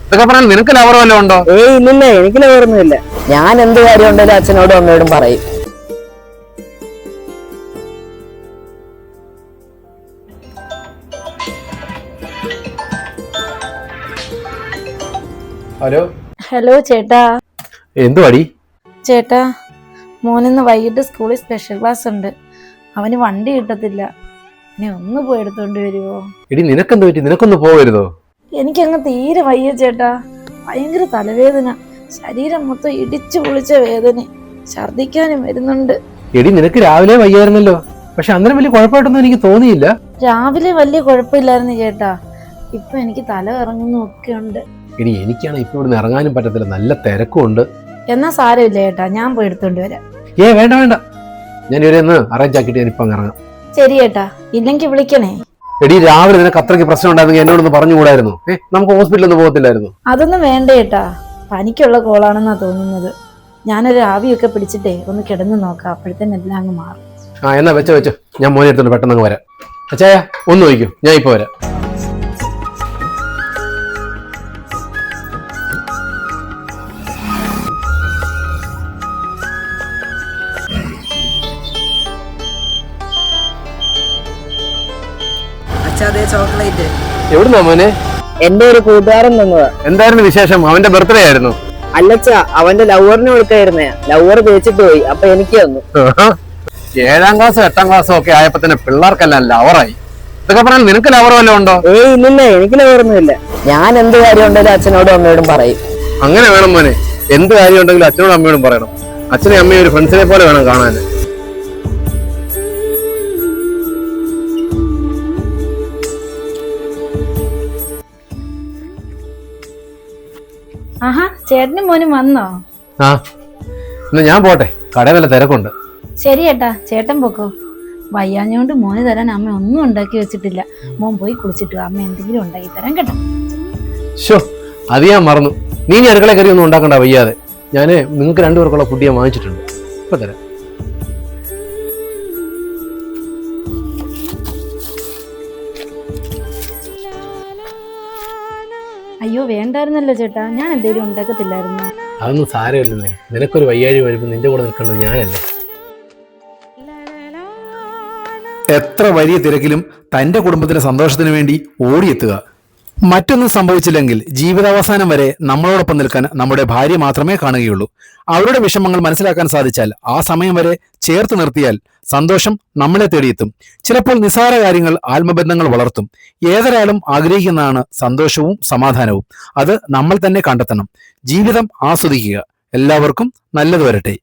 ഇതൊക്കെ പറഞ്ഞാൽ നിനക്ക് ലവർ വല്ലതും ഉണ്ടോ? ഏയ് ഇല്ലില്ല, എനിക്ക് ലവറൊന്നുമില്ല. ഞാൻ എന്ത് കാര്യം ഉണ്ടെങ്കിലും അച്ഛനോടും അമ്മയോടും പറയും. ഹലോ. ഹലോ ചേട്ടാ. എന്തുവാടി? ചേട്ടാ, മോനിന്ന് വൈകിട്ട് സ്കൂളിൽ സ്പെഷ്യൽ ക്ലാസ് ഉണ്ട്. അവന് വണ്ടി കിട്ടത്തില്ല. ഇനി ഒന്ന് പോയി എടുത്തോണ്ട് വരുമോ? എടി നിനക്കെന്ത് പറ്റി? നിനക്കൊന്ന് പോകരുതോ? എനിക്കങ്ങ് തീരെ വയ്യ ചേട്ടാ. ഭയങ്കര തലവേദന, ശരീരം മൊത്തം ഇടിച്ചു പൊളിച്ച വേദന, ഛർദിക്കാനും വരുന്നുണ്ട്. എടി നിനക്ക് രാവിലെ വയ്യായിരുന്നല്ലോ, പക്ഷെ അന്നേരം വലിയ കുഴപ്പമായിട്ടൊന്നും എനിക്ക് തോന്നിയില്ല. രാവിലെ വലിയ കുഴപ്പമില്ലായിരുന്നു ചേട്ടാ, ഇപ്പൊ എനിക്ക് തല ഇറങ്ങുന്നു ഒക്കെ ഉണ്ട്. എടി എനിക്കാണ് ഇപ്പൊ ഇവിടുന്ന് ഇറങ്ങാനും പറ്റത്തില്ല, നല്ല തിരക്കും ഉണ്ട്. എന്നാ സാരമില്ല ചേട്ടാ, ഞാൻ പോയി എടുത്തോണ്ട് വരാം. വേണ്ട വേണ്ട, ഞാൻ ഇവരെ ഒന്ന് അറേഞ്ച് ആക്കിയിട്ട് ഞാനിപ്പോ ഇറങ്ങാം. ശരി ചേട്ടാ, ഇല്ലെങ്കിൽ വിളിക്കണേ. എടി രാവിലെ നിനക്ക് അത്രയ്ക്ക് പ്രശ്നം ഉണ്ടായിരുന്നെങ്കിൽ എന്നോടൊന്ന് പറഞ്ഞുകൂടായിരുന്നു? നമുക്ക് ഹോസ്പിറ്റലിൽ ഒന്നും പോകത്തില്ലായിരുന്നു? അതൊന്നും വേണ്ട ചേട്ടാ, പനിക്കുള്ള കോളാണെന്നാ തോന്നുന്നത്. ഞാനൊരു ആവിയൊക്കെ പിടിച്ചിട്ടേ ഒന്ന് കിടന്ന് നോക്കാം, അപ്പോഴത്തേന് എല്ലാം അങ്ങ് മാറും. എന്നാ വെച്ചോ, ഞാൻ മോനെ എടുത്തോണ്ട് പെട്ടെന്ന് അങ്ങ് വരാം. അച്ചായ ഒന്ന് നോക്കൂ, ഞാൻ ഇപ്പൊ വരാം. ചോക്ലേറ്റ് എവിടുന്നാ മോനെ? എന്റെ ഒരു കൂട്ടുകാരൻ തന്നതാ. എന്തായിരുന്നു വിശേഷം? അവന്റെ ബർത്ത്ഡേ ആയിരുന്നു. അല്ലച്ചാ, അവന്റെ ലവറിന് കൊടുക്കായിരുന്നേ. ലവർ തേച്ചിട്ട് പോയി, അപ്പൊ എനിക്ക് തന്നു. 7ാം ക്ലാസ്സും 8ാം ക്ലാസ്സും ഒക്കെ ആയപ്പോ തന്നെ പിള്ളേർക്കെല്ലാം ലവറായി. ഇതൊക്കെ പറഞ്ഞാൽ നിനക്ക് ലവർ വല്ലതും ഉണ്ടോ? ഏയ് ഇല്ലില്ല, എനിക്ക് ലവറൊന്നുമില്ല. ഞാൻ എന്ത് കാര്യം ഉണ്ടെങ്കിലും അച്ഛനോടും അമ്മയോടും പറയും. അങ്ങനെ വേണം മോനെ, എന്ത് കാര്യം ഉണ്ടെങ്കിലും അച്ഛനോടും അമ്മയോടും പറയണം. അച്ഛനെ അമ്മയും ഒരു ഫ്രണ്ട്സിനെ പോലെ വേണം കാണാൻ. ആഹാ, ചേട്ടനും മോനും വന്നോ? എന്നാ ഞാൻ പോട്ടെ, കടയിൽ നല്ല തിരക്കുണ്ട്. ശരി ചേട്ടാ, ചേട്ടൻ പോക്കോ. വയ്യാഞ്ഞോണ്ട് മോന് തരാൻ അമ്മ ഒന്നും ഉണ്ടാക്കി വെച്ചിട്ടില്ല. മോൻ പോയി കുളിച്ചിട്ട് അമ്മ എന്തെങ്കിലും ഉണ്ടാക്കി തരാൻ കേട്ടോ. അത് ഞാൻ മറന്നു. നീ അടുക്കള കറി ഒന്നും ഉണ്ടാക്കണ്ട വയ്യാതെ. ഞാന് നിങ്ങൾക്ക് രണ്ടുപേർക്കുള്ള ഫുഡ് ഞാൻ വാങ്ങിച്ചിട്ടുണ്ട്, ഇപ്പൊ തരാം. അയ്യോ വേണ്ടായിരുന്നല്ലോ ചേട്ടാ, ഞാൻ എന്തെങ്കിലും ഉണ്ടാക്കത്തില്ലായിരുന്നു. അതൊന്നും സാരമില്ലെന്നേ, നിനക്കൊരു വയ്യാഴി വരുമ്പോൾ നിന്റെ കൂടെ നിൽക്കേണ്ടത് ഞാനല്ലേ. എത്ര വലിയ തിരക്കിലും തന്റെ കുടുംബത്തിന്റെ സന്തോഷത്തിന് വേണ്ടി ഓടിയെത്തുക. മറ്റൊന്നും സംഭവിച്ചില്ലെങ്കിൽ ജീവിതാവസാനം വരെ നമ്മളോടൊപ്പം നിൽക്കാൻ നമ്മുടെ ഭാര്യ മാത്രമേ കാണുകയുള്ളൂ. അവരുടെ വിഷമങ്ങൾ മനസ്സിലാക്കാൻ സാധിച്ചാൽ, ആ സമയം വരെ ചേർത്ത് നിർത്തിയാൽ സന്തോഷം നമ്മളെ തേടിയെത്തും. ചിലപ്പോൾ നിസ്സാര കാര്യങ്ങൾ ആത്മബന്ധങ്ങൾ വളർത്തും. ഏതൊരാളും ആഗ്രഹിക്കുന്നതാണ് സന്തോഷവും സമാധാനവും. അത് നമ്മൾ തന്നെ കണ്ടെത്തണം. ജീവിതം ആസ്വദിക്കുക. എല്ലാവർക്കും നല്ലത് വരട്ടെ.